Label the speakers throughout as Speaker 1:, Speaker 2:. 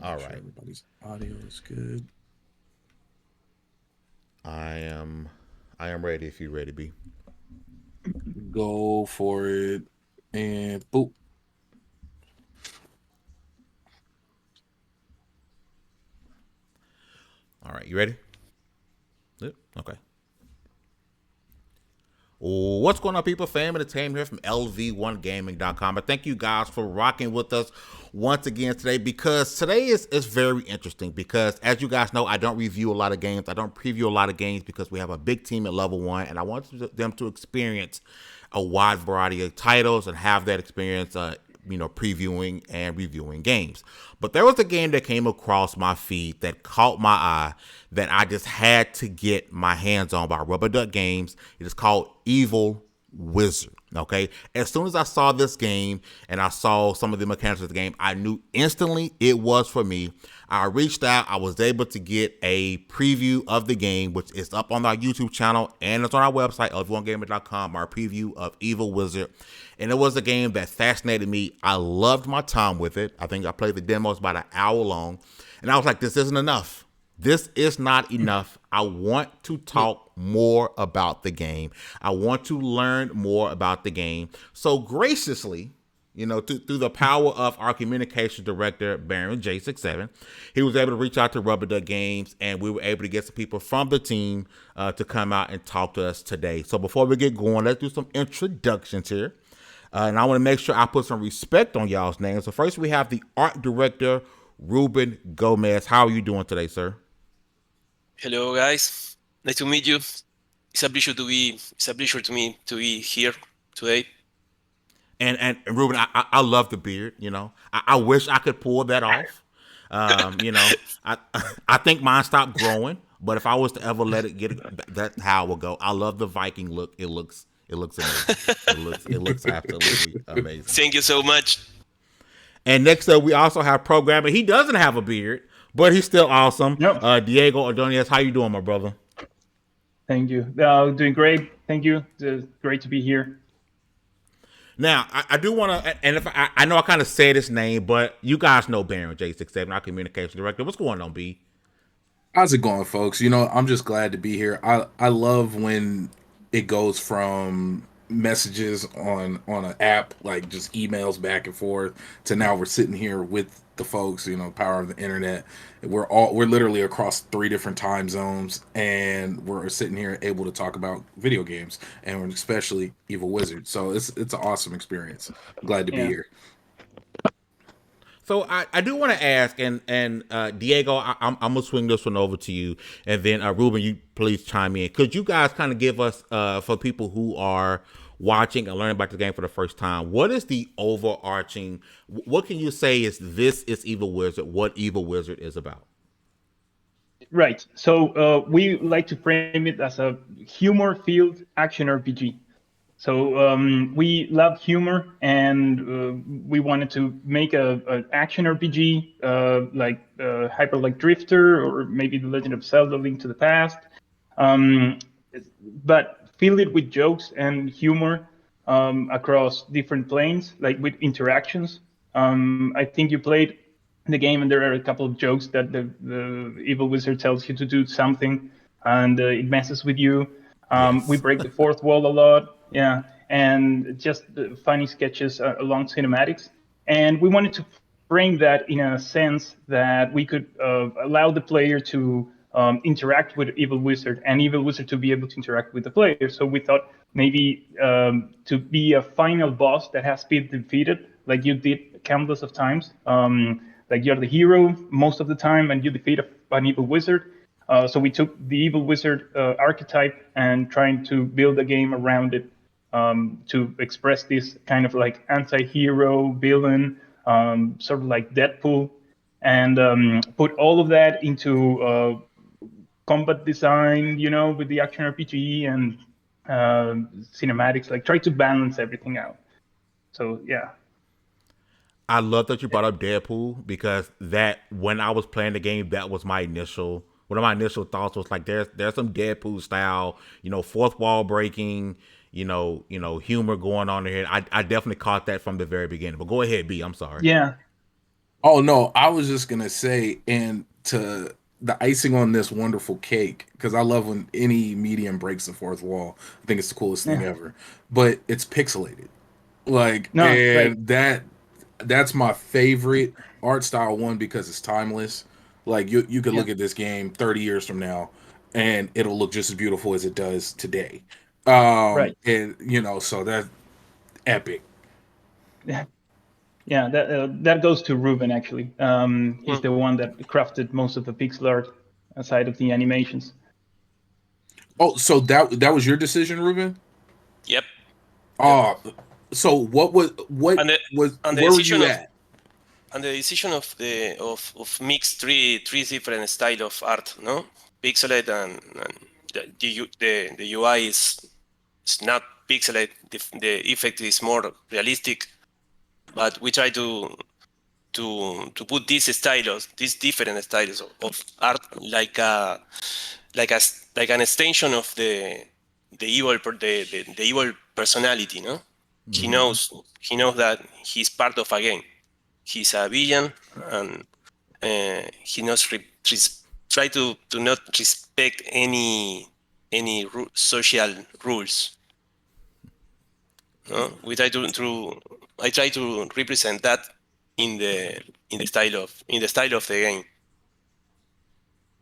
Speaker 1: All
Speaker 2: Make sure
Speaker 1: right.
Speaker 2: everybody's audio is good.
Speaker 1: I am I am ready if you're ready, B.
Speaker 2: Go for it. And boop.
Speaker 1: All right, you ready? Yep. Okay. What's going on, people? Fam and the team here from LV1Gaming.com. But thank you guys for rocking with us once again today, because today is very interesting. Because as you guys know, I don't review a lot of games. I don't preview a lot of games because we have a big team at level one, and I want them to experience a wide variety of titles and have that experience, previewing and reviewing games. But there was a game that came across my feed that caught my eye that I just had to get my hands on by Rubber Duck Games. It is called Evil Wizard. Okay. As soon as I saw this game and I saw some of the mechanics of the game, I knew instantly it was for me. I reached out. I was able to get a preview of the game, which is up on our YouTube channel and it's on our website, of1gamer.com, our preview of Evil Wizard. And it was a game that fascinated me. I loved my time with it. I think I played the demos about an hour long. And I was like, this isn't enough. This is not enough. I want to talk more about the game. I want to learn more about the game. So graciously, through the power of our communication director, Baron J67, he was able to reach out to Rubber Duck Games, and we were able to get some people from the team to come out and talk to us today. So before we get going, let's do some introductions here. And I want to make sure I put some respect on y'all's names. So first we have the art director, Ruben Gomez. How are you doing today, sir?
Speaker 3: Hello, guys. Nice to meet you. It's a pleasure to me to be here today.
Speaker 1: And Ruben, I love the beard. I wish I could pull that off. I I think mine stopped growing, but if I was to ever let it get, that's how it will go. I love the Viking look. It looks amazing. It looks absolutely amazing.
Speaker 3: Thank you so much.
Speaker 1: And next up, we also have programmer. He doesn't have a beard, but he's still awesome.
Speaker 4: Yep.
Speaker 1: Diego Ordonez, how you doing, my brother?
Speaker 4: Thank you. Doing great. Thank you. It's great to be here.
Speaker 1: Now, I do want to, and if I know I kind of said his name, but you guys know Baron J67, our communication director. What's going on, B?
Speaker 2: How's it going, folks? I'm just glad to be here. I love when it goes from messages on an app, like just emails back and forth, to now we're sitting here with the folks, power of the internet. We're literally across three different time zones, and we're sitting here able to talk about video games, and especially Evil Wizard. So it's an awesome experience. I'm glad to be
Speaker 4: Yeah.
Speaker 2: here.
Speaker 1: So I do want to ask, and Diego, I'm gonna swing this one over to you, and then Ruben, you please chime in. Could you guys kind of give us, for people who are watching and learning about the game for the first time, what is the overarching? What can you say is this is Evil Wizard? What Evil Wizard is about?
Speaker 4: Right. So we like to frame it as a humor-filled action RPG. So we love humor, and we wanted to make an action RPG like Hyper Light Drifter or maybe The Legend of Zelda: Link to the Past, um, but fill it with jokes and humor across different planes, like with interactions. I think you played the game, and there are a couple of jokes that the evil wizard tells you to do something, and it messes with you. We
Speaker 1: Yes.
Speaker 4: break the fourth wall a lot, yeah, and just funny sketches along cinematics. And we wanted to frame that in a sense that we could allow the player to interact with Evil Wizard, and Evil Wizard to be able to interact with the player. So we thought maybe to be a final boss that has been defeated, like you did countless of times. Like you're the hero most of the time, and you defeat an evil wizard. So we took the evil wizard archetype and trying to build a game around it to express this kind of like anti-hero villain, sort of like Deadpool, and put all of that into combat design, with the action RPG and cinematics. Like try to balance everything out. So yeah.
Speaker 1: I love that you brought up Deadpool, because that when I was playing the game, that was my initial one of my initial thoughts was like there's some Deadpool style, fourth wall breaking, humor going on here. I definitely caught that from the very beginning. But go ahead, B. I'm sorry.
Speaker 4: Yeah.
Speaker 2: Oh no, I was just gonna say, and to the icing on this wonderful cake, because I love when any medium breaks the fourth wall. I think it's the coolest thing
Speaker 4: Yeah.
Speaker 2: ever. But it's pixelated. Like,
Speaker 4: No, right.
Speaker 2: and that's my favorite art style one because it's timeless. Like you could
Speaker 4: Yeah.
Speaker 2: look at this game 30 years from now and it'll look just as beautiful as it does today.
Speaker 4: Right.
Speaker 2: And so that's epic.
Speaker 4: Yeah. Yeah. That goes to Ruben actually. He's
Speaker 3: Mm,
Speaker 4: the one that crafted most of the pixel art aside of the animations.
Speaker 2: Oh, so that was your decision, Ruben?
Speaker 3: yep, yep.
Speaker 2: Oh, so what
Speaker 3: And the
Speaker 2: was
Speaker 3: and the
Speaker 2: where were
Speaker 3: decision
Speaker 2: you
Speaker 3: of
Speaker 2: at?
Speaker 3: and the decision of mix three different style of art, no, pixelate and the UI is not pixelate. The effect is more realistic, but we try to put these different styles of art like an extension of the evil personality, no?
Speaker 1: Mm-hmm.
Speaker 3: He knows that he's part of a game. He's a villain, and he knows try to not respect any social rules. No, we try to I try to represent that in the style of the game.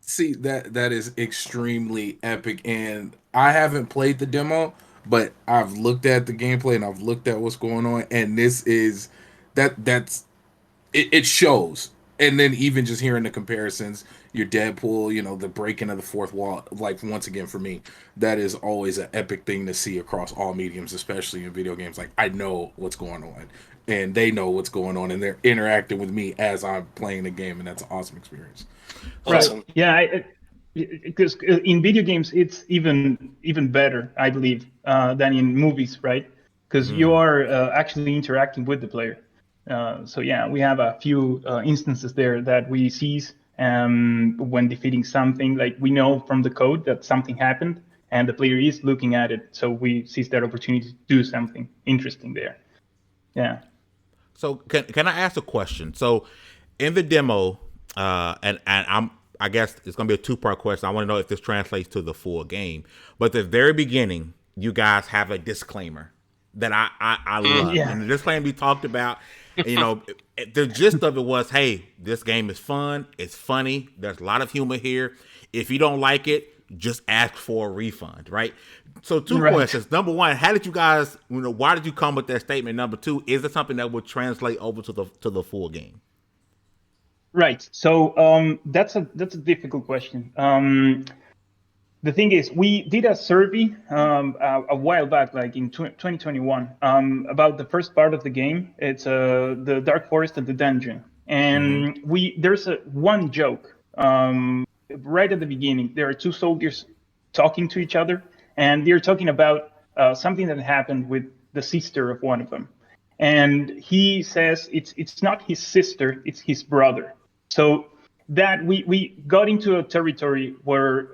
Speaker 2: See, that is extremely epic, and I haven't played the demo, but I've looked at the gameplay and I've looked at what's going on, and this is that's it shows. And then even just hearing the comparisons, your Deadpool, the breaking of the fourth wall, like once again for me, that is always an epic thing to see across all mediums, especially in video games. Like I know what's going on, and they know what's going on, and they're interacting with me as I'm playing the game, and that's an awesome experience.
Speaker 4: Right.
Speaker 2: So
Speaker 3: Awesome.
Speaker 4: Yeah. Because in video games it's even better, I believe, than in movies, right? Because you
Speaker 1: Mm.
Speaker 4: are actually interacting with the player. So yeah, we have a few instances there that we seize when defeating something. Like we know from the code that something happened, and the player is looking at it, so we seize that opportunity to do something interesting there. Yeah.
Speaker 1: So can I ask a question? So in the demo, and I guess it's gonna be a two-part question. I want to know if this translates to the full game. But at the very beginning, you guys have a disclaimer that I
Speaker 3: Mm.
Speaker 1: loved,
Speaker 4: Yeah.
Speaker 1: and the disclaimer we talked about. The gist of it was, hey, this game is fun, it's funny, there's a lot of humor here. If you don't like it, just ask for a refund, right? So two
Speaker 4: Right.
Speaker 1: questions. Number one, how did you guys, why did you come with that statement? Number two, is it something that would translate over to the full game?
Speaker 4: Right. So that's a difficult question. The thing is, we did a survey a while back, like in 2021, about the first part of the game. It's the Dark Forest and the dungeon,
Speaker 1: Mm-hmm.
Speaker 4: and there's one joke right at the beginning. There are two soldiers talking to each other, and they're talking about something that happened with the sister of one of them, and he says it's not his sister, it's his brother. So that we got into a territory where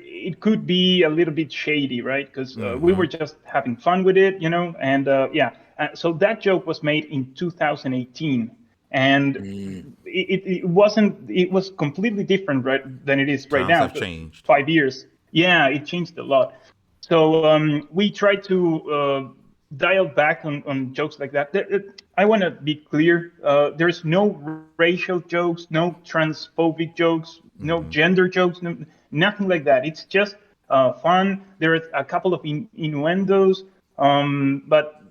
Speaker 4: it could be a little bit shady, right? Because we
Speaker 1: Mm-hmm.
Speaker 4: were just having fun with it, and yeah. So that joke was made in 2018, and
Speaker 2: mm,
Speaker 4: it wasn't. It was completely different, right, than it is right
Speaker 1: Times
Speaker 4: now.
Speaker 1: have changed.
Speaker 4: 5 years, yeah, it changed a lot. So we tried to dial back on jokes like that. I want to be clear. There's no racial jokes, no transphobic jokes, no
Speaker 1: Mm-hmm.
Speaker 4: gender jokes, nothing like that. It's just fun. There are a couple of innuendos, but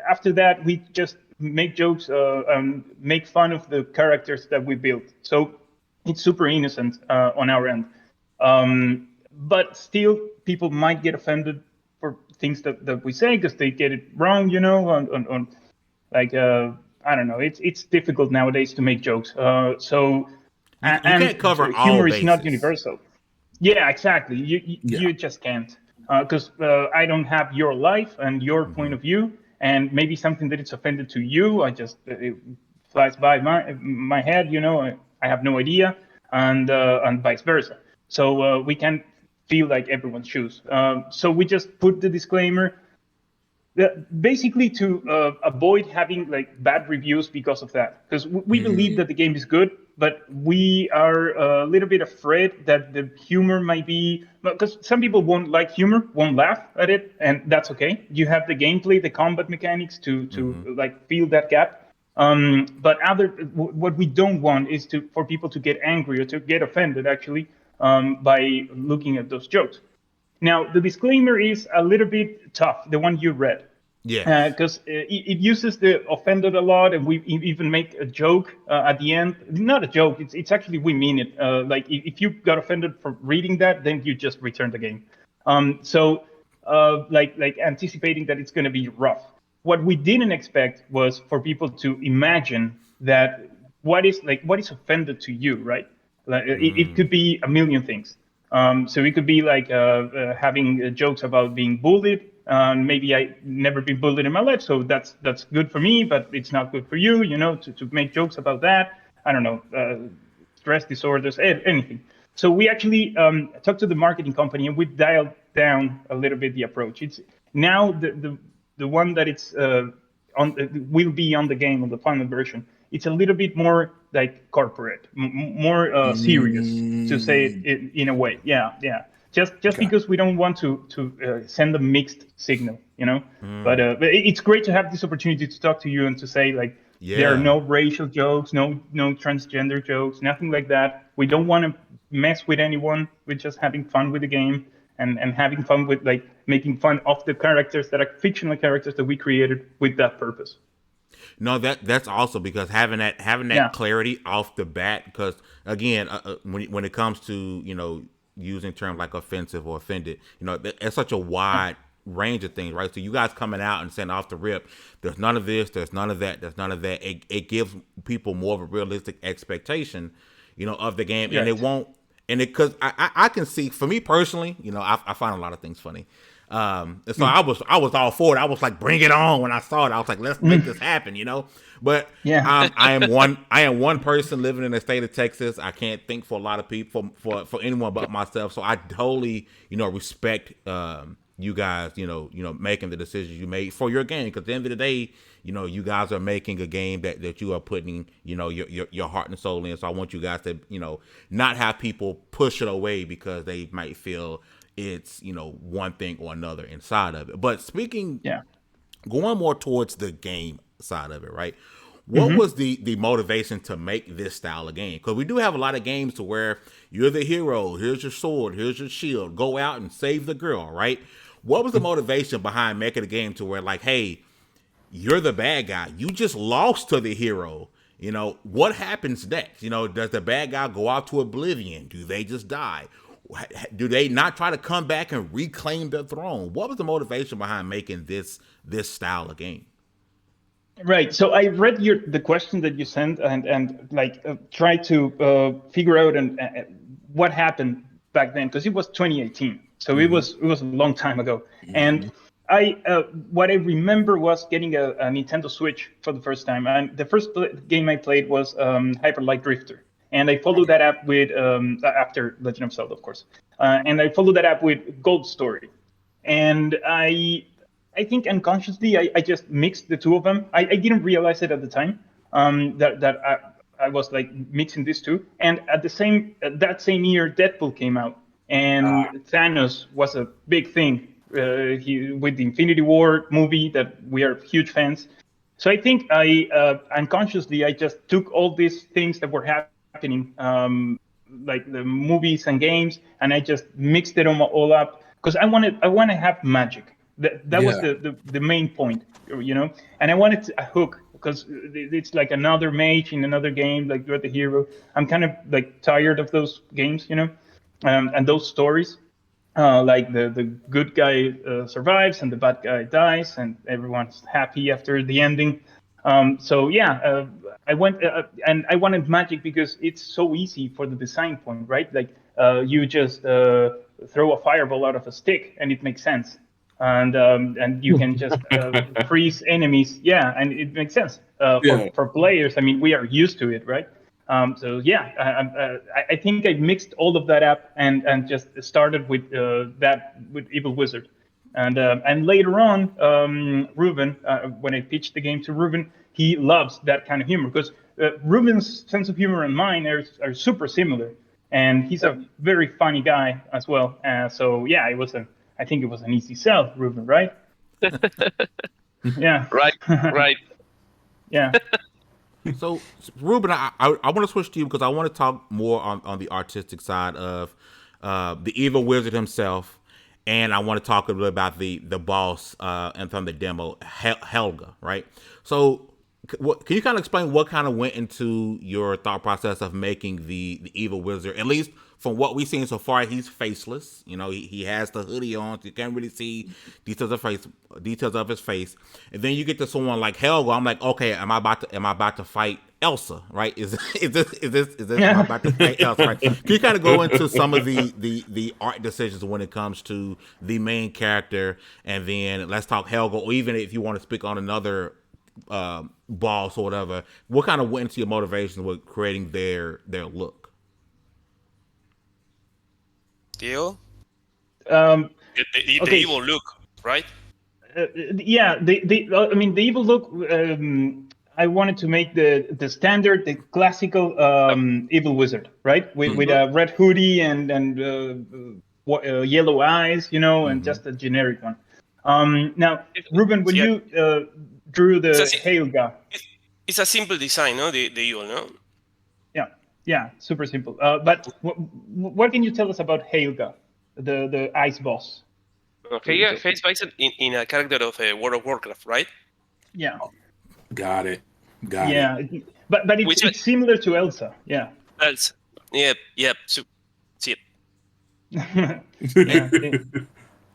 Speaker 4: after that, we just make jokes, make fun of the characters that we built. So it's super innocent on our end. But still, people might get offended for things that we say because they get it wrong, on like I don't know. It's difficult nowadays to make jokes.
Speaker 1: You can't
Speaker 4: And
Speaker 1: cover all
Speaker 4: humor is not
Speaker 1: bases.
Speaker 4: universal. Yeah, exactly.
Speaker 2: yeah.
Speaker 4: You just can't because I don't have your life and your point
Speaker 1: Mm-hmm.
Speaker 4: of view, and maybe something that is offended to you, I just it flies by my head. I have no idea, and vice versa. So we can't feel like everyone's shoes. So we just put the disclaimer. Basically to avoid having like bad reviews because of that, because we believe that the game is good, but we are a little bit afraid that the humor might be, because some people won't like humor, won't laugh at it, and that's okay. You have the gameplay, the combat mechanics to like fill that gap. But what we don't want is for people to get angry or to get offended actually by looking at those jokes. Now, the disclaimer is a little bit tough, the one you read,
Speaker 1: Yeah.
Speaker 4: because it uses the offended a lot, and we even make a joke at the end. Not a joke; it's actually we mean it. Like if you got offended for reading that, then you just return the game. Like anticipating that it's going to be rough. What we didn't expect was for people to imagine that what is offended to you, right? Like it could be a million things. So it could be like having jokes about being bullied. Maybe I never been bullied in my life, so that's good for me, but it's not good for you. You know, to make jokes about that. I don't know, stress disorders, anything. So we actually talked to the marketing company, and we dialed down a little bit the approach. It's now the one that it's will be on the game, on the final version. It's a little bit more like corporate, more serious, to say it in a way. Yeah. Just
Speaker 2: Okay.
Speaker 4: because we don't want to send a mixed signal, you know. But it's great to have this opportunity to talk to you and to say like there are
Speaker 1: Yeah.
Speaker 4: no racial jokes, no transgender jokes, nothing like that. We don't want to mess with anyone. We're just having fun with the game and having fun with like making fun of the characters that are fictional characters that we created with that purpose.
Speaker 1: No, that's awesome because having that
Speaker 4: Yeah.
Speaker 1: clarity off the bat. Because again, when it comes to using terms like offensive or offended, it's such a wide range of things, right? So you guys coming out and saying off the rip, there's none of this, there's none of that, there's none of that. It gives people more of a realistic expectation, of the game, and it
Speaker 4: Right.
Speaker 1: won't. And it because I can see for me personally, I find a lot of things funny. And so I was all for it. I was like, bring it on when I saw it. I was like, let's make this happen, But
Speaker 4: Yeah.
Speaker 1: I am one person living in the state of Texas. I can't think for a lot of people for anyone but myself. So I totally respect you guys making the decisions you made for your game, because at the end of the day, you guys are making a game that you are putting your heart and soul in. So I want you guys to not have people push it away because they might feel it's one thing or another inside of it. But speaking,
Speaker 4: Yeah.
Speaker 1: going more towards the game side of it, right? What was the motivation to make this style of game? Because we do have a lot of games to where you're the hero, here's your sword, here's your shield, go out and save the girl, right? What was the motivation behind making a game to where like, hey, you're the bad guy, you just lost to the hero, what happens next? Does the bad guy go out to oblivion? Do they just die? Do they not try to come back and reclaim the throne? What was the motivation behind making this style of game?
Speaker 4: Right. So I read the question that you sent and like try to figure out what happened back then, because it was 2018. So it was a long time ago. And I what I remember was getting a Nintendo Switch for the first time, and the first game I played was Hyper Light Drifter, and I followed that up with after Legend of Zelda, of course, and I followed that up with Gold Story, and I think unconsciously I just mixed the two of them. I didn't realize it at the time that I was like mixing these two. And at that same year, Deadpool came out, and Thanos was a big thing with the Infinity War movie that we are huge fans. So I think I unconsciously I just took all these things that were happening, like the movies and games, and I just mixed it all up because I want to have magic. That was
Speaker 2: Yeah.
Speaker 4: the main point, And I wanted a hook because it's like another mage in another game, like you're the hero. I'm kind of like tired of those games, and those stories. Like the good guy survives and the bad guy dies, and everyone's happy after the ending. So yeah, I went and I wanted magic because it's so easy for the design point, right? Like you just throw a fireball out of a stick and it makes sense, and you can just freeze enemies. Yeah, and it makes sense
Speaker 2: Yeah.
Speaker 4: for players. I mean, we are used to it, right? So yeah, I think I mixed all of that up and just started with that with Evil Wizard. And later on, Ruben, when I pitched the game to Ruben, he loves that kind of humor because Ruben's sense of humor and mine are super similar, and he's a very funny guy as well. So yeah, I think it was an easy sell, Ruben, right? Yeah.
Speaker 5: Right, right.
Speaker 4: Yeah.
Speaker 1: So, Ruben, I want to switch to you because I want to talk more on the artistic side of the evil wizard himself, and I want to talk a little about the boss and from the demo, Helga, right? So, can you kind of explain what kind of went into your thought process of making the evil wizard? At least from what we've seen so far, he's faceless. You know, he has the hoodie on, so you can't really see details of his face. And then you get to someone like Helga. I'm like, okay, am I about to fight Elsa? Right? Is this am I about to fight Elsa? Right? Can you kind of go into some of the art decisions when it comes to the main character, and then let's talk Helga, or even if you want to speak on another boss or whatever, what kind of went into your motivations with creating their look?
Speaker 3: Diego?
Speaker 4: Um,
Speaker 3: The
Speaker 4: okay.
Speaker 3: evil look, right?
Speaker 4: Yeah, I mean, the evil look. I wanted to make the standard, the classical evil wizard, right? With a red hoodie and yellow eyes, you know, and just a generic one. Now, Ruben, when you drew the Helga,
Speaker 3: It's a simple design, no? The evil, no?
Speaker 4: yeah, super simple. But what can you tell us about Helga, the ice boss?
Speaker 3: Okay, he's based in a character of World of Warcraft, right?
Speaker 4: Yeah.
Speaker 2: Got it.
Speaker 4: Yeah, but it's similar to Elsa. Yeah.
Speaker 3: Elsa. Yep. So, see it.
Speaker 4: Yeah.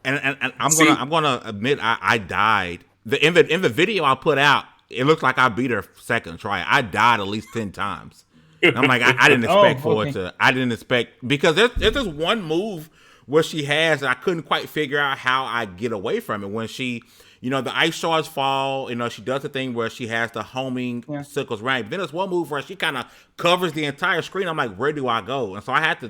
Speaker 1: And I'm gonna admit I died. In the video I put out, it looks like I beat her second try. I died at least 10 times. And I'm like, I didn't expect I didn't expect, because there's this one move where she has, and I couldn't quite figure out how I get away from it. When she, you know, the ice shards fall, you know, she does the thing where she has the homing sickles right. But then there's one move where she kind of covers the entire screen. I'm like, where do I go? And so I had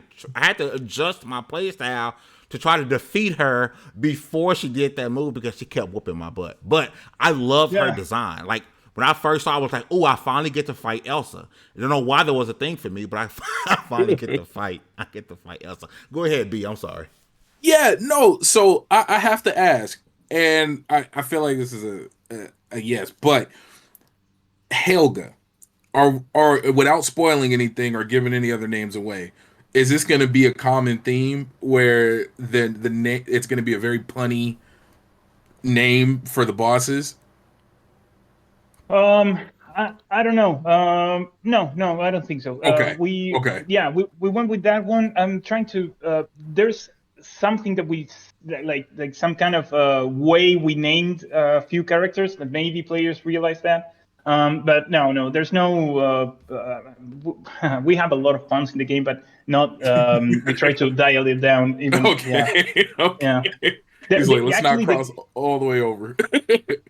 Speaker 1: to adjust my play style to try to defeat her before she did that move, because she kept whooping my butt. But I love her design. Like, when I first saw it, I was like, oh, I finally get to fight Elsa. I don't know why there was a thing for me, but I finally get to fight. I get to fight Elsa. Go ahead, B. I'm sorry.
Speaker 2: Yeah, no. So I have to ask, and I feel like this is a yes, but Helga, or without spoiling anything or giving any other names away, is this going to be a common theme where the name, it's going to be a very punny name for the bosses?
Speaker 4: I don't know. No, I don't think so.
Speaker 2: Okay.
Speaker 4: We went with that one. I'm trying to. There's something that we like some kind of way we named a few characters that maybe players realize that. But no, there's no. We have a lot of puns in the game, but not. We try to dial it down. Even,
Speaker 2: Okay.
Speaker 4: Yeah.
Speaker 2: He's like, let's not cross all the way over.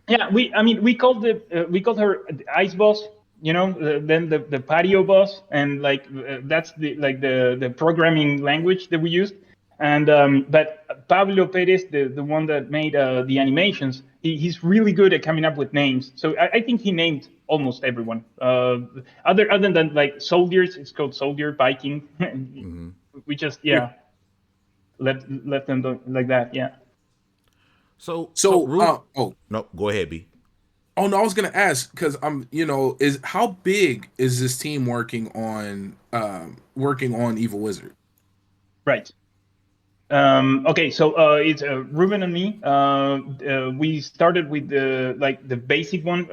Speaker 4: Yeah, we called her the ice boss, you know, then the patio boss, and that's the programming language that we used. And but Pablo Perez, the one that made the animations, he's really good at coming up with names. So I think he named almost everyone. Other than like soldiers, it's called Soldier Viking. Mm-hmm. We just let them do like that. Yeah.
Speaker 1: So no, go ahead, B.
Speaker 2: Oh no, I was gonna ask, because is how big is this team working on Evil Wizard?
Speaker 4: Right. Okay, so it's Ruben and me. We started with the basic one,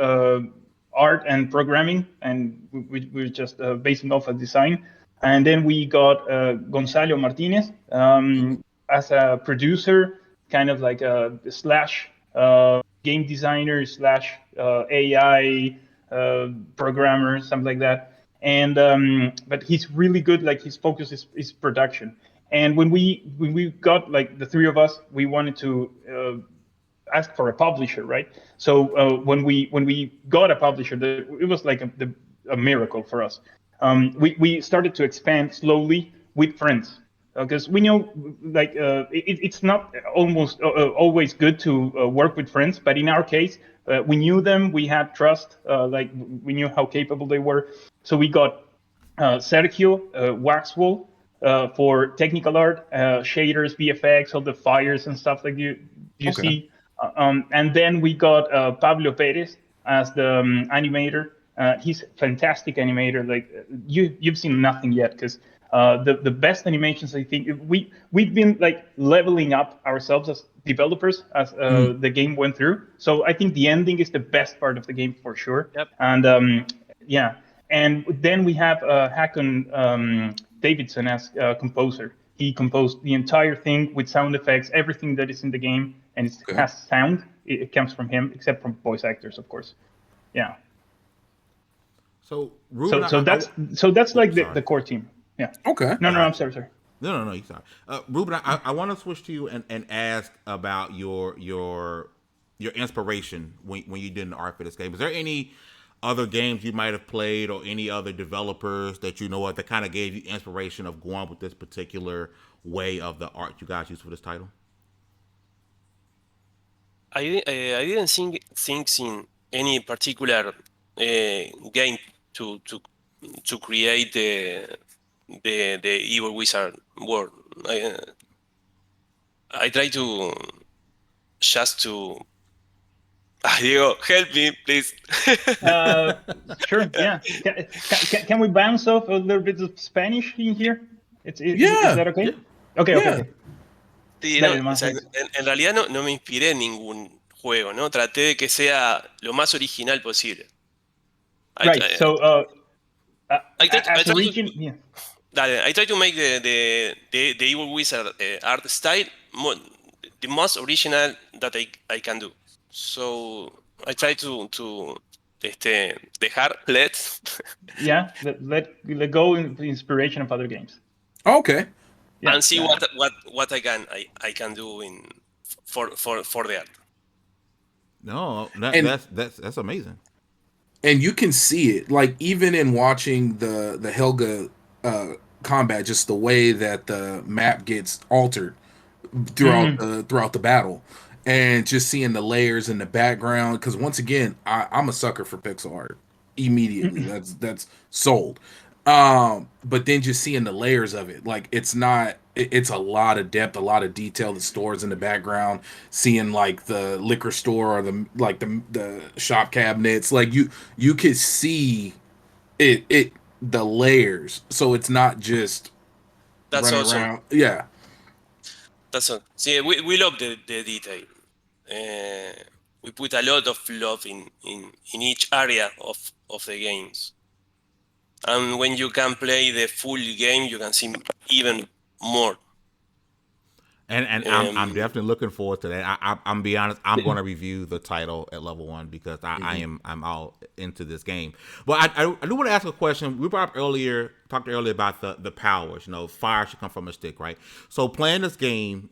Speaker 4: art and programming, and we're just basing off a design. And then we got Gonzalo Martinez as a producer, kind of like a slash game designer slash AI programmer, something like that. And but he's really good. Like, his focus is production. And when we got, like, the three of us, we wanted to ask for a publisher, right? So when we got a publisher, it was like a miracle for us. We started to expand slowly with friends. because we know it's not almost always good to work with friends, but in our case, we knew them, we had trust, we knew how capable they were, so we got Sergio Waxwell for technical art, shaders, VFX, all the fires and stuff like you see. And then we got Pablo Perez as the animator. He's a fantastic animator. Like you've seen nothing yet, because the best animations, I think we've been like leveling up ourselves as developers as the game went through. So I think the ending is the best part of the game for sure.
Speaker 5: Yep.
Speaker 4: And yeah, and then we have Hakon Davidson as composer. He composed the entire thing with sound effects, everything that is in the game, and it has sound. It comes from him, except from voice actors, of course. Yeah.
Speaker 1: So Ruben,
Speaker 4: so that's like the core team. Yeah.
Speaker 2: Okay.
Speaker 4: No, I'm sorry.
Speaker 1: No, you're sorry. Ruben, I want to switch to you and ask about your inspiration when you did the art for this game. Is there any other games you might have played or any other developers that you know what that kind of gave you inspiration of going with this particular way of the art you guys use for this title?
Speaker 3: I didn't think in any particular game to create the Evil Wizard world. I try to just to. Diego, help me, please.
Speaker 4: Sure. Yeah. Can we bounce off a little bit of Spanish in here? Is that okay?
Speaker 1: Yeah.
Speaker 4: Okay.
Speaker 3: Sí, no, o sea, en realidad no me inspiré en ningún juego, ¿no? Traté de que sea lo más original posible.
Speaker 4: Right. So,
Speaker 3: I try to make the Evil Wizard art style the most original that I can do. So I try to dejar
Speaker 4: let go in the inspiration of other games.
Speaker 2: Okay.
Speaker 3: Yeah, and see what I can do for the art.
Speaker 1: No, that's amazing.
Speaker 2: And you can see it, like even in watching the Helga combat, just the way that the map gets altered throughout the battle, and just seeing the layers in the background. Because once again, I'm a sucker for pixel art. Immediately, that's sold. But then just seeing the layers of it, like it's a lot of depth, a lot of detail, the stores in the background, seeing like the liquor store or the shop cabinets, like you could see it the layers, so it's not just
Speaker 3: that's
Speaker 2: running
Speaker 3: awesome.
Speaker 2: around. Yeah,
Speaker 3: that's awesome. See, we love the detail. We put a lot of love in each area of the games. And when you can play the full game, you can see even more.
Speaker 1: And I'm definitely looking forward to that. I'm be honest, I'm going to review the title at level 1 because I'm all into this game. But I do want to ask a question. We talked earlier about the powers. Fire should come from a stick, right? So playing this game,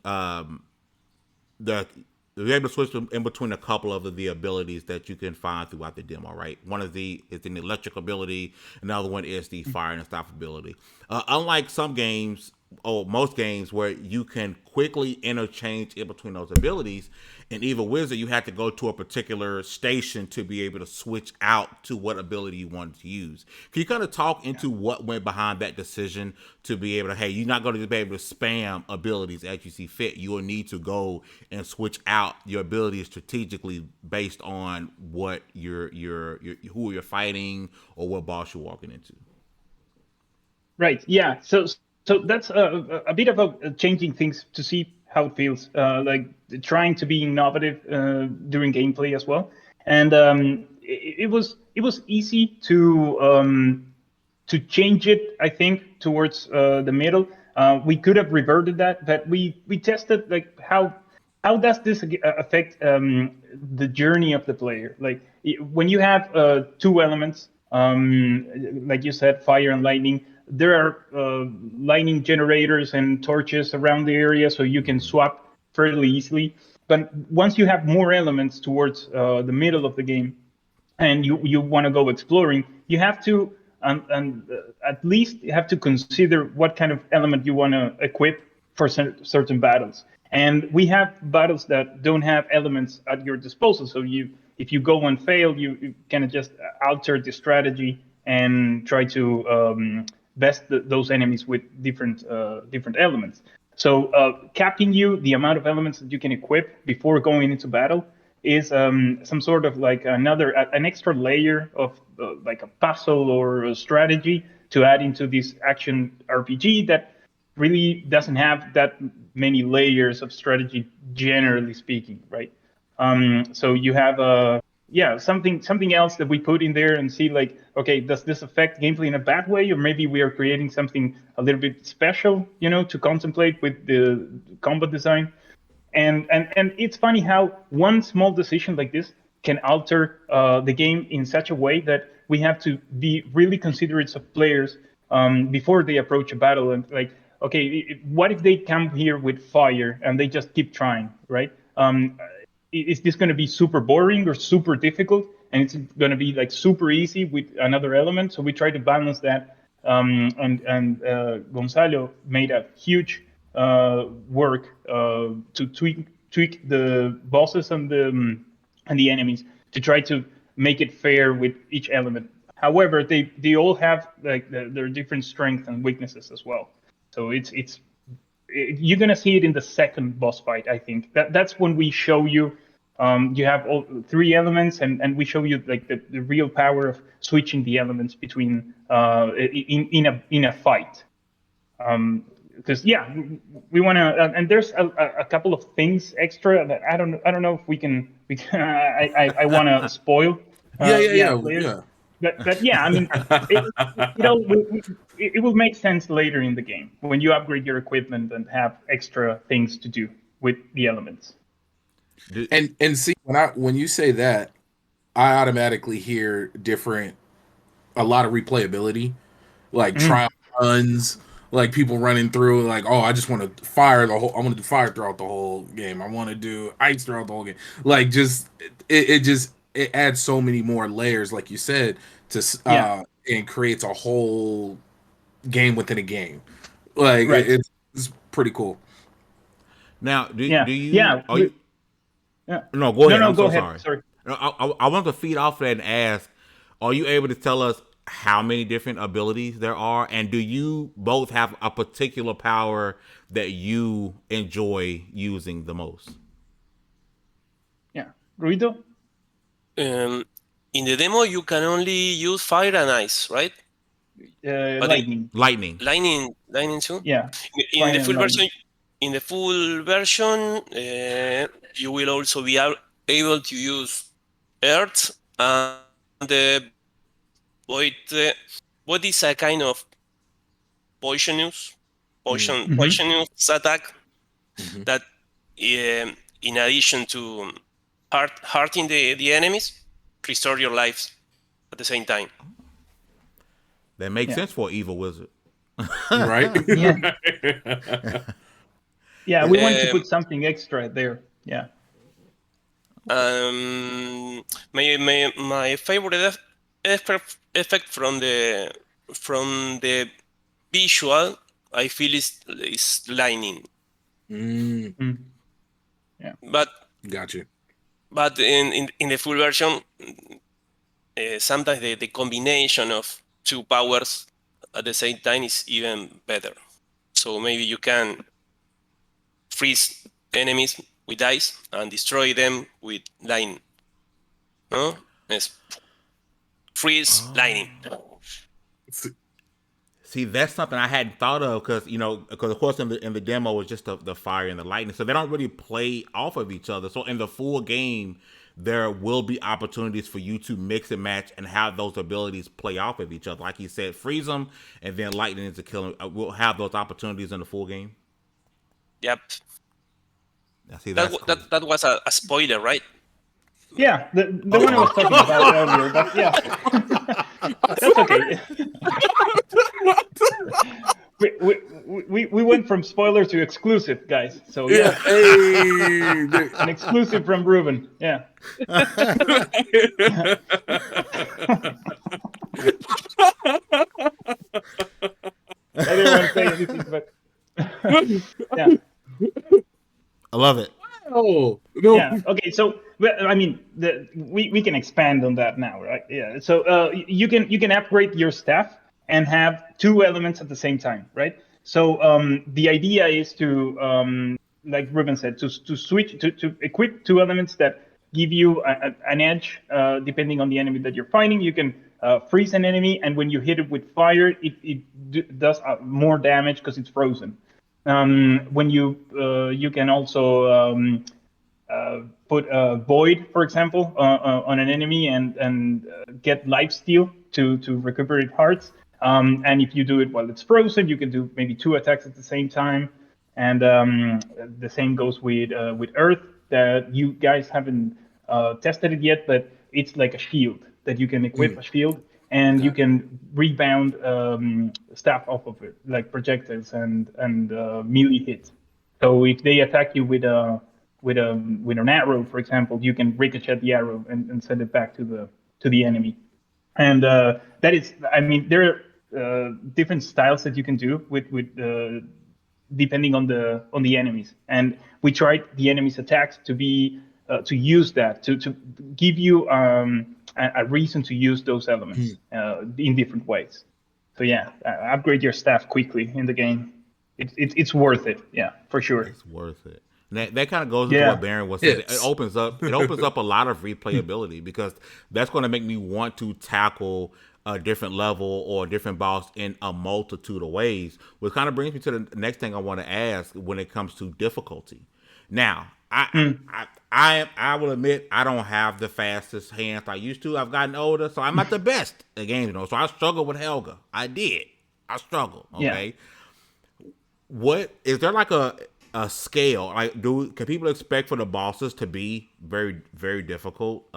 Speaker 1: you're able to switch in between a couple of the abilities that you can find throughout the demo, right? One is the electric ability, another one is the fire and stuff ability. Unlike some games, or most games, where you can quickly interchange in between those abilities, in Evil Wizard, you had to go to a particular station to be able to switch out to what ability you wanted to use. Can you kind of talk into what went behind that decision to be able to, hey, you're not going to be able to spam abilities as you see fit. You will need to go and switch out your abilities strategically based on what who you're fighting or what boss you're walking into.
Speaker 4: Right. Yeah. So that's a bit of a changing things to see how it feels, like trying to be innovative during gameplay as well. And it was easy to change it, I think, towards the middle. We could have reverted that, but we tested like how does this affect the journey of the player? Like when you have two elements, like you said, fire and lightning. There are lightning generators and torches around the area, so you can swap fairly easily. But once you have more elements towards the middle of the game, and you want to go exploring, you have to and at least you have to consider what kind of element you want to equip for certain battles. And we have battles that don't have elements at your disposal. So if you go and fail, you kind of just alter the strategy and try to best those enemies with different elements. So capping the amount of elements that you can equip before going into battle is some sort of like an extra layer of like a puzzle or a strategy to add into this action RPG that really doesn't have that many layers of strategy, generally speaking, right? So you have something else that we put in there and see like, okay, does this affect gameplay in a bad way, or maybe we are creating something a little bit special, to contemplate with the combat design. And it's funny how one small decision like this can alter the game in such a way that we have to be really considerate of players before they approach a battle. And like, okay, what if they come here with fire and they just keep trying, right? Is this going to be super boring or super difficult? And it's going to be like super easy with another element. So we try to balance that. And Gonzalo made a huge work to tweak the bosses and the enemies to try to make it fair with each element. However, they all have like their different strengths and weaknesses as well. So you're gonna see it in the second boss fight. I think that's when we show you. You have all three elements, and we show you like the real power of switching the elements between in a fight. Because we want to, and there's a couple of things extra that I don't know if we can I want to spoil.
Speaker 2: Yeah.
Speaker 4: But yeah, I mean, it will make sense later in the game when you upgrade your equipment and have extra things to do with the elements.
Speaker 2: And see, when you say that, I automatically hear a lot of replayability, like trial runs, like people running through, like, oh, I just want to fire I want to do fire throughout the whole game. I want to do ice throughout the whole game. Like, it adds so many more layers, like you said, and creates a whole game within a game. Like,
Speaker 4: right.
Speaker 2: it's pretty cool.
Speaker 1: Now, do you?
Speaker 4: Yeah.
Speaker 1: No, go ahead.
Speaker 4: No,
Speaker 1: I'm
Speaker 4: go
Speaker 1: so
Speaker 4: ahead. Sorry.
Speaker 1: I want to feed off that and ask: are you able to tell us how many different abilities there are, and do you both have a particular power that you enjoy using the most?
Speaker 4: Yeah, Ruido.
Speaker 3: In the demo, you can only use fire and ice, right?
Speaker 4: Lightning.
Speaker 3: Lightning too.
Speaker 4: Yeah.
Speaker 3: In the full version, you will also be able to use earth and the void. What is a kind of poisonous attack that, in addition to hurting the enemies, restore your lives at the same time.
Speaker 1: That makes sense for an evil wizard,
Speaker 2: right?
Speaker 4: Yeah, we want to put something extra there. Yeah.
Speaker 3: My favorite effect from the visual, I feel, is lightning.
Speaker 4: Yeah.
Speaker 3: But
Speaker 2: got you.
Speaker 3: But in the full version, sometimes the combination of two powers at the same time is even better. So maybe you can freeze enemies with ice and destroy them with lightning. No? Yes. Freeze, lightning.
Speaker 1: See, that's something I hadn't thought of because of course in the demo it's just the fire and the lightning, so they don't really play off of each other. So in the full game, there will be opportunities for you to mix and match and have those abilities play off of each other. Like you said, freeze them and then lightning is a killer. We'll have those opportunities in the full game.
Speaker 3: Yep.
Speaker 1: See,
Speaker 3: that was a spoiler, right?
Speaker 4: Yeah, the one I was talking about earlier, but yeah, that's okay. we went from spoiler to exclusive, guys. So yeah, an exclusive from Ruben. Yeah. I didn't want to say anything, but yeah.
Speaker 1: I love it.
Speaker 2: Oh no.
Speaker 4: Yeah. Okay. So, I mean, we can expand on that now, right? Yeah. So, you can upgrade your staff and have two elements at the same time, right? So, the idea is to, like Ruben said, to switch to equip two elements that give you an edge, depending on the enemy that you're fighting. You can freeze an enemy, and when you hit it with fire, it does more damage because it's frozen. When you can also put a void, for example, on an enemy and get life steal to recuperate hearts. And if you do it while it's frozen, you can do maybe two attacks at the same time. And the same goes with Earth. That you guys haven't tested it yet, but it's like a shield that you can equip a shield, and you can rebound stuff off of it, like projectiles and melee hits. So if they attack you with an arrow, for example, you can ricochet the arrow and send it back to the enemy. And that is, I mean, there are different styles that you can do with depending on the enemies. And we tried the enemies' attacks to be to use that to give you a reason to use those elements in different ways. So yeah, upgrade your staff quickly in the game. It's worth it. Yeah, for sure.
Speaker 1: It's worth it. And that kind of goes into what Baron was saying. It opens up a lot of replayability because that's going to make me want to tackle a different level or a different boss in a multitude of ways, which kind of brings me to the next thing I want to ask when it comes to difficulty. Now, I will admit I don't have the fastest hands I used to. I've gotten older, so I'm not the best at games, So I struggled with Helga. I struggled. Okay. Yeah. What is there like a scale? Like, can people expect for the bosses to be very, very difficult?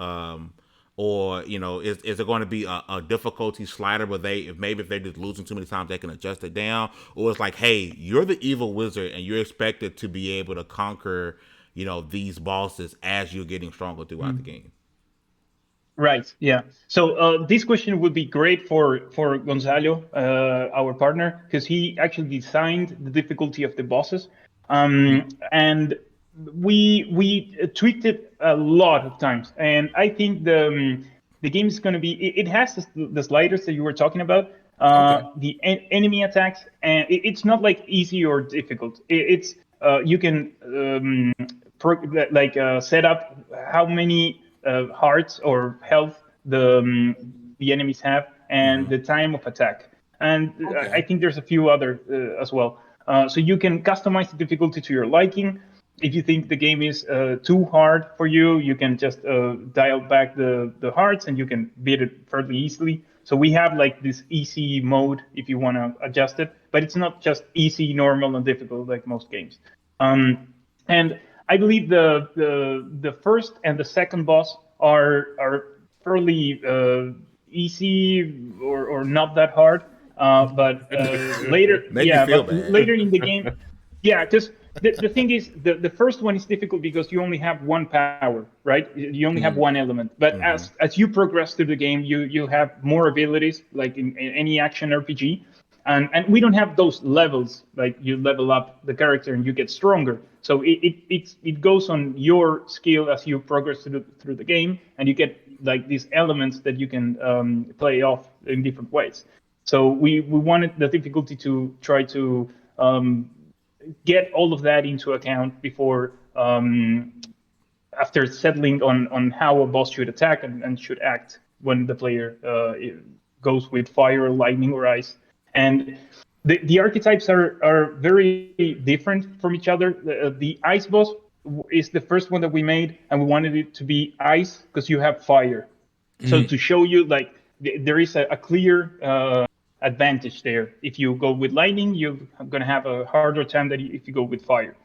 Speaker 1: Or is it going to be a difficulty slider where if they're just losing too many times, they can adjust it down? Or it's like, hey, you're the evil wizard and you're expected to be able to conquer, these bosses as you're getting stronger throughout the game.
Speaker 4: Right. Yeah. So this question would be great for Gonzalo, our partner, because he actually designed the difficulty of the bosses, and we tweaked it a lot of times. And I think the game is going to be. It has the sliders that you were talking about. The enemy attacks, and it's not like easy or difficult. It's you can set up how many hearts or health the enemies have and the time of attack. And I think there's a few other as well. So you can customize the difficulty to your liking. If you think the game is too hard for you, you can just dial back the hearts and you can beat it fairly easily. So we have like this easy mode if you want to adjust it, but it's not just easy, normal, and difficult like most games. And I believe the first and the second boss are fairly easy or not that hard. But later, later in the game, because the thing is, the first one is difficult because you only have one power, right? You only have one element. But as you progress through the game, you have more abilities, like in any action RPG. And we don't have those levels, like you level up the character and you get stronger. So it goes on your skill as you progress through the game, and you get like these elements that you can play off in different ways. So we wanted the difficulty to try to get all of that into account before, after settling on how a boss should attack and should act when the player goes with fire, lightning, or ice. And the archetypes are very different from each other. The ice boss is the first one that we made, and we wanted it to be ice because you have fire. So to show you, like, there is a clear advantage there. If you go with lightning, you're going to have a harder time than if you go with fire.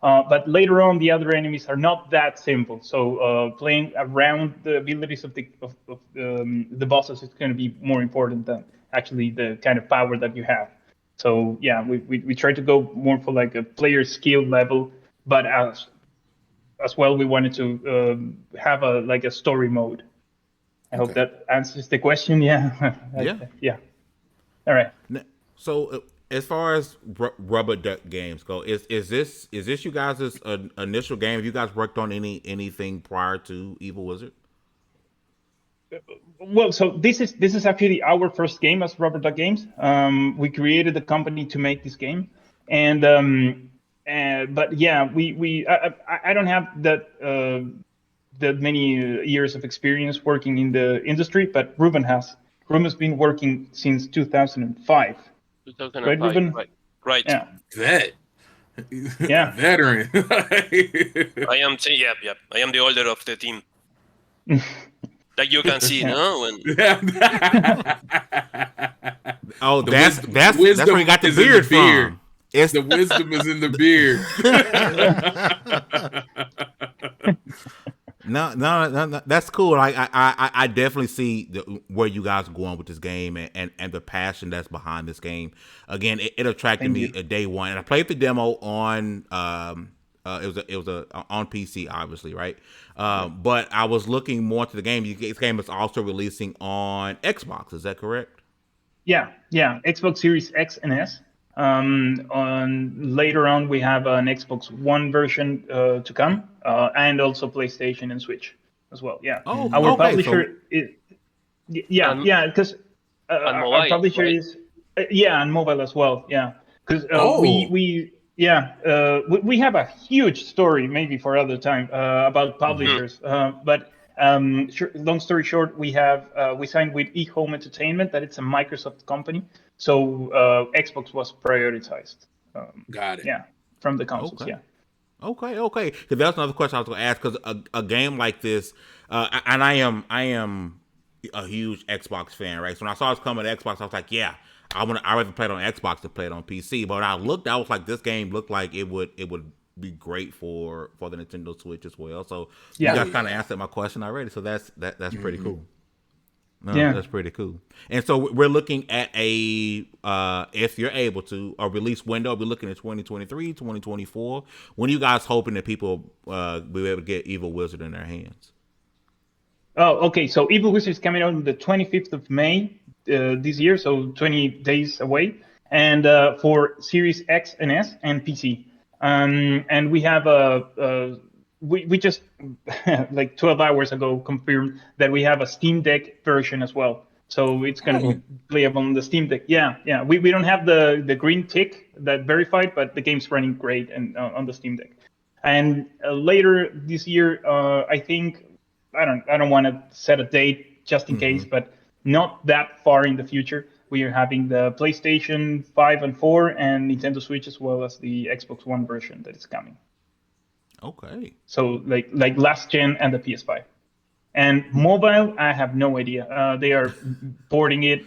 Speaker 4: But later on, the other enemies are not that simple. So playing around the abilities of the bosses is going to be more important than actually the kind of power that you have. So yeah, we try to go more for like a player skill level, but as well we wanted to have a story mode. I hope that answers the question. Yeah.
Speaker 1: Yeah.
Speaker 4: Yeah. All right.
Speaker 1: So as far as Rubber Duck games go, is this you guys' initial game? Have you guys worked on anything prior to Evil Wizard?
Speaker 4: Well, so this is actually our first game as Rubber Duck Games. We created the company to make this game, and but yeah, I don't have that many years of experience working in the industry, but Ruben has. Ruben's been working since 2005.
Speaker 3: 2005.
Speaker 4: Right, Ruben?
Speaker 3: Right.
Speaker 4: Yeah.
Speaker 2: Vet.
Speaker 4: Yeah.
Speaker 2: Veteran.
Speaker 3: I am. Yep. I am the older of the team. Like you can see, no?
Speaker 1: Oh, that's where you got the beard from.
Speaker 2: It's the wisdom is in the beard.
Speaker 1: No, that's cool. I definitely see where you guys are going with this game and the passion that's behind this game. Again, it attracted me day one, and I played the demo on it was on PC, obviously, right? But I was looking more into the game. This game is also releasing on Xbox. Is that correct?
Speaker 4: Yeah. Xbox Series X and S. Later on, we have an Xbox One version to come, and also PlayStation and Switch as well. Yeah.
Speaker 1: Oh,
Speaker 4: our
Speaker 1: okay,
Speaker 4: publisher is. Yeah, because our publisher is. And mobile as well. Yeah, because we have a huge story maybe for other time about publishers. But long story short, we signed with eHome Entertainment, that it's a Microsoft company. So Xbox was prioritized.
Speaker 2: Got it.
Speaker 4: Yeah, from the consoles.
Speaker 1: Okay.
Speaker 4: Yeah.
Speaker 1: Okay. Because that's another question I was going to ask. Because a game like this, and I am a huge Xbox fan, right? So when I saw it coming to Xbox, I was like, yeah, I rather play it on Xbox than play it on PC. But when I looked, I was like, this game looked like it would be great for the Nintendo Switch as well. So you guys kind of answered my question already. So that's pretty cool. That's pretty cool. And so we're looking at if you're able to, a release window. We're looking at 2023, 2024. When are you guys hoping that people will be able to get Evil Wizard in their hands?
Speaker 4: Oh, okay. So Evil Wizard is coming out on the 25th of May this year, so 20 days away. And for Series X and S and PC. And we have we just like 12 hours ago confirmed that we have a Steam Deck version as well. So it's going to be playable on the Steam Deck. Yeah. We don't have the green tick that verified, but the game's running great and on the Steam Deck. And later this year, I think I don't want to set a date just in case, but not that far in the future, we are having the PlayStation 5 and 4 and Nintendo Switch, as well as the Xbox One version that is coming.
Speaker 1: Okay.
Speaker 4: So like last gen and the PS5. And mobile, I have no idea. They are porting it.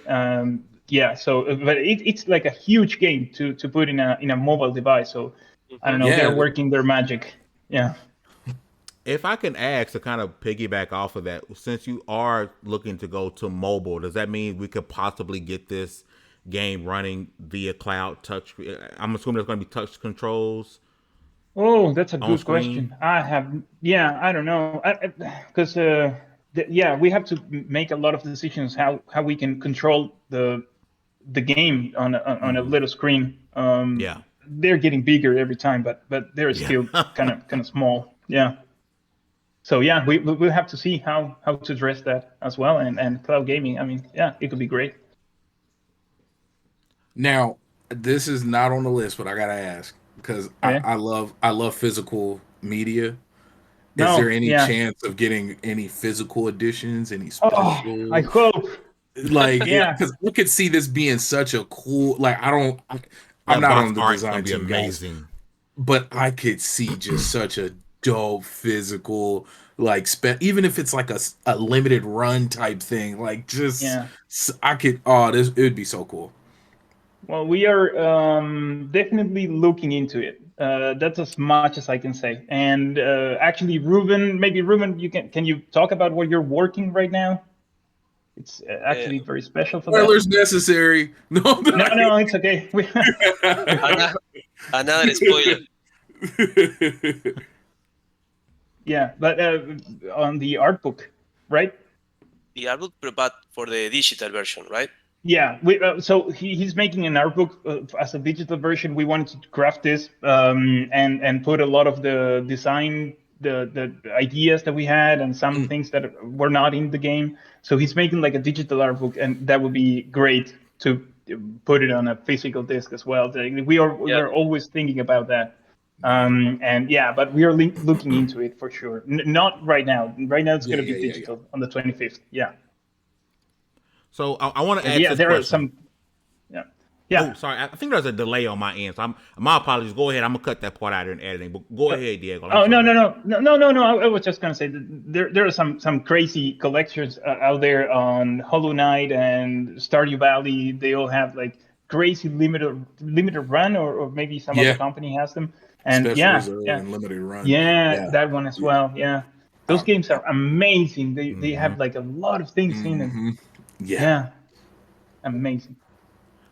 Speaker 4: So but it's like a huge game to put in a mobile device. So I don't know. They're working their magic. Yeah.
Speaker 1: If I can ask to kind of piggyback off of that, since you are looking to go to mobile, does that mean we could possibly get this game running via cloud touch? I'm assuming there's going to be touch controls.
Speaker 4: Oh, that's a good question. I don't know. Because we have to make a lot of decisions how we can control the game on a little screen. They're getting bigger every time, but they're still kind of small. Yeah. So we'll have to see how to address that as well, and cloud gaming. I mean, it could be great.
Speaker 2: Now, this is not on the list, but I gotta ask because I love physical media. Is there any chance of getting any physical editions, any special?
Speaker 4: Oh, I hope.
Speaker 2: Like, because I could see this being such a cool. Like, I'm not on the design team, amazing, guys, but I could see just such a dope physical, like even if it's like a limited run type thing, like just I could it would be so cool.
Speaker 4: Well, we are definitely looking into it. That's as much as I can say. And actually, Ruben, can you talk about what you're working right now? It's actually very special for
Speaker 2: spoilers necessary. No,
Speaker 4: it's okay.
Speaker 3: Another spoiler.
Speaker 4: Yeah, but on the art book, right?
Speaker 3: art book, but for the digital version, right?
Speaker 4: Yeah, so he's making an art book as a digital version. We wanted to craft this and put a lot of the design, the ideas that we had, and some things that were not in the game. So he's making like a digital art book, and that would be great to put it on a physical disc as well. We're always thinking about that. And yeah, but we are looking into it for sure. Not right now. Right now it's going to be digital on the 25th. Yeah.
Speaker 1: So I want to ask
Speaker 4: Yeah,
Speaker 1: this
Speaker 4: there
Speaker 1: question.
Speaker 4: are some. Yeah. Yeah.
Speaker 1: Oh, sorry. I think there's a delay on my end. So my apologies. Go ahead. I'm gonna cut that part out in editing. But go ahead, Diego.
Speaker 4: Oh no. I was just gonna say that there are some crazy collections out there on Hollow Knight and Stardew Valley. They all have like crazy limited run, or maybe some other company has them. And
Speaker 2: Special Reserve and limited run.
Speaker 4: Yeah, that one as well. Yeah, those games are amazing. They have like a lot of things in them. Yeah, amazing.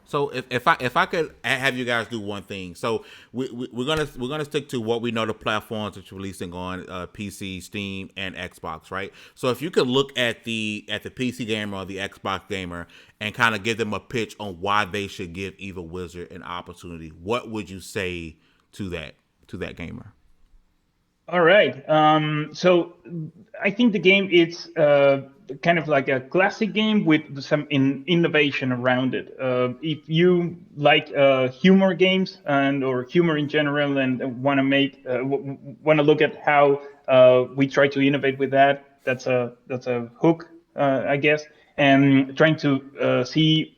Speaker 1: So if I could have you guys do one thing, so we're gonna stick to what we know the platforms that you're releasing on PC, Steam, and Xbox, right? So if you could look at the PC gamer or the Xbox gamer and kind of give them a pitch on why they should give Evil Wizard an opportunity, what would you say to that gamer?
Speaker 4: All right. So I think the game is kind of like a classic game with some innovation around it. If you like humor games or humor in general and want to look at how we try to innovate with that, that's a hook, I guess, and trying to see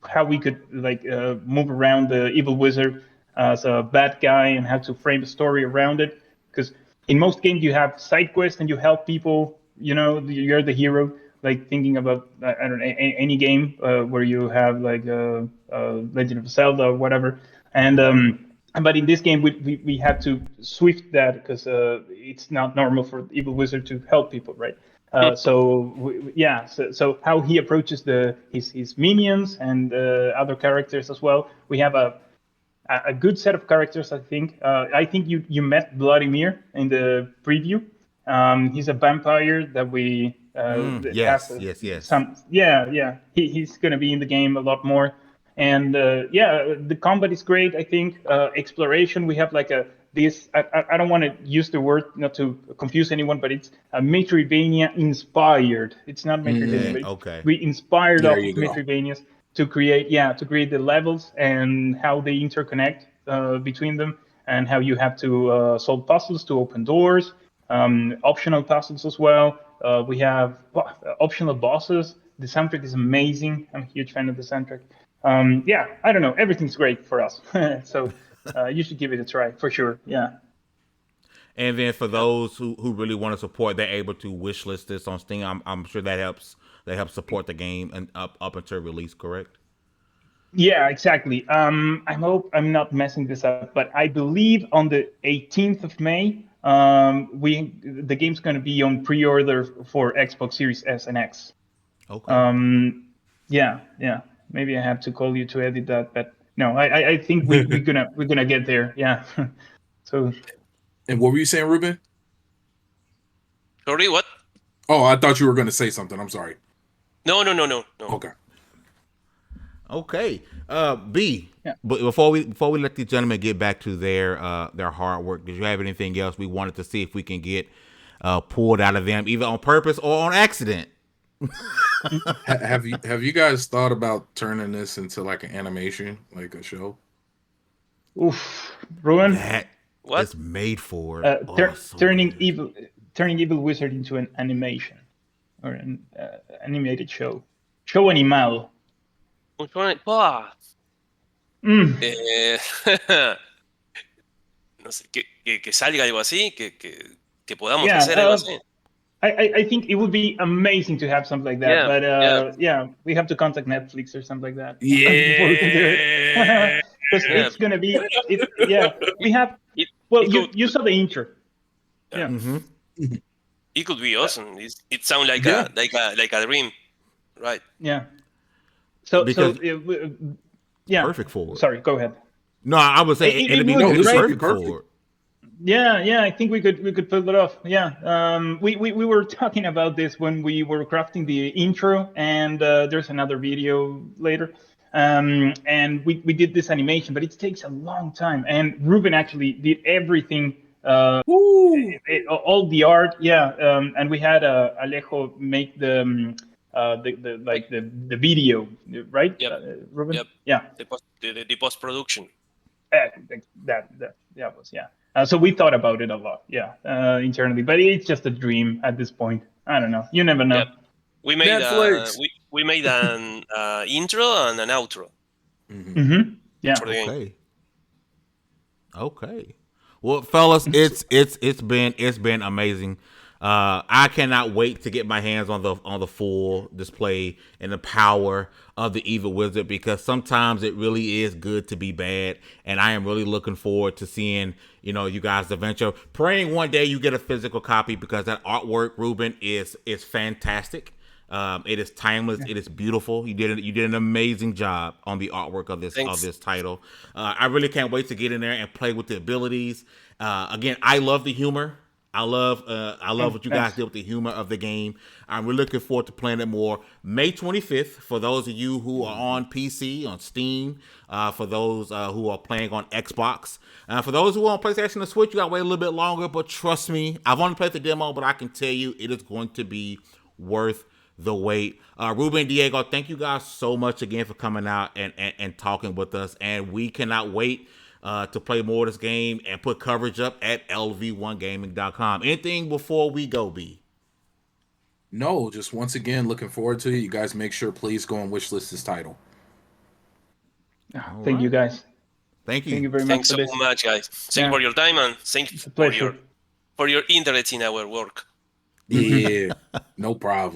Speaker 4: how we could move around the Evil Wizard as a bad guy and how to frame the story around it. Because in most games you have side quests and you help people, you're the hero. Like thinking about, I don't know, any game where you have like Legend of Zelda or whatever. And but in this game we have to swift that because it's not normal for Evil Wizard to help people, right? So how he approaches his minions and other characters as well. We have a good set of characters, I think. I think you met Vladimir in the preview. He's a vampire that we
Speaker 1: yes.
Speaker 4: He's going to be in the game a lot more. And the combat is great, I think. Exploration, we have like I don't want to use the word not to confuse anyone, but it's a Metroidvania inspired. It's not Metroidvania, but
Speaker 1: okay.
Speaker 4: We inspired off of Metroidvanias to create the levels and how they interconnect between them, and how you have to solve puzzles to open doors, optional puzzles as well. We have optional bosses. The soundtrack is amazing. I'm a huge fan of the soundtrack. I don't know. Everything's great for us. So you should give it a try for sure. Yeah.
Speaker 1: And then for those who really want to support, they're able to wishlist this on Steam. I'm sure that helps. They help support the game and up until release, correct?
Speaker 4: Yeah, exactly. I hope I'm not messing this up, but I believe on the 18th of May, the game's going to be on pre-order for Xbox Series S and X.
Speaker 1: Okay.
Speaker 4: Yeah. Maybe I have to call you to edit that, but no, I think we're gonna get there. Yeah. So.
Speaker 2: And what were you saying, Ruben?
Speaker 3: Sorry, what?
Speaker 2: Oh, I thought you were going to say something. I'm sorry.
Speaker 3: No.
Speaker 2: Okay.
Speaker 1: B. Yeah. But before we let these gentlemen get back to their hard work, did you have anything else we wanted to see if we can get pulled out of them, either on purpose or on accident?
Speaker 2: Have you guys thought about turning this into like an animation, like a show?
Speaker 4: Oof, Ruben.
Speaker 1: That's made for
Speaker 4: turning Evil Wizard into an animation or an animated show. Show animal.
Speaker 3: No sé, que salga algo así, que podamos hacer algo así.
Speaker 4: I think it would be amazing to have something like that, we have to contact Netflix or something like that. Yeah, because it's gonna be. We have. You saw the intro. Yeah.
Speaker 1: Mm-hmm.
Speaker 3: It could be awesome. It sounds like a dream, right?
Speaker 4: Yeah.
Speaker 1: Perfect for it.
Speaker 4: Sorry, go ahead.
Speaker 1: No, I would say it'd be perfect for it.
Speaker 4: Yeah, I think we could pull it off. Yeah, we were talking about this when we were crafting the intro, and there's another video later. And we did this animation, but it takes a long time. And Ruben actually did everything, all the art. Yeah, and we had Alejo make the video, right?
Speaker 3: Yep.
Speaker 4: Ruben.
Speaker 3: Yep.
Speaker 4: Yeah.
Speaker 3: The post production.
Speaker 4: That was, yeah. So we thought about it a lot, yeah, internally, but it's just a dream at this point. I don't know. You never know.
Speaker 3: Yep. We made
Speaker 2: Netflix.
Speaker 3: we made an intro and an outro.
Speaker 4: Yeah.
Speaker 3: For the game.
Speaker 1: Okay. Okay. Well, fellas, it's been amazing. I cannot wait to get my hands on the full display and the power of the Evil Wizard, because sometimes it really is good to be bad, and I am really looking forward to seeing you guys' adventure. Praying one day you get a physical copy, because that artwork, Ruben, is fantastic. It is timeless. It is beautiful. You did an amazing job on the artwork of this title. I really can't wait to get in there and play with the abilities. Again, I love the humor. I love what you guys did with the humor of the game. I'm really looking forward to playing it more. May 25th, for those of you who are on PC, on Steam, for those who are playing on Xbox. For those who are on PlayStation and Switch, you got to wait a little bit longer, but trust me, I've only played the demo, but I can tell you it is going to be worth the wait. Ruben and Diego, thank you guys so much again for coming out and talking with us, and we cannot wait to play more of this game and put coverage up at lv1gaming.com. Anything before we go, B?
Speaker 2: No, just once again, looking forward to it. You guys make sure, please go and wishlist this title.
Speaker 4: Thank you, guys.
Speaker 1: Thank you.
Speaker 4: Thank you very
Speaker 3: Thanks
Speaker 4: much for
Speaker 3: so
Speaker 4: this.
Speaker 3: much, guys. Thank you for your time, and thank you
Speaker 4: It's a pleasure.
Speaker 3: for your interest in our work.
Speaker 2: Yeah, no problem.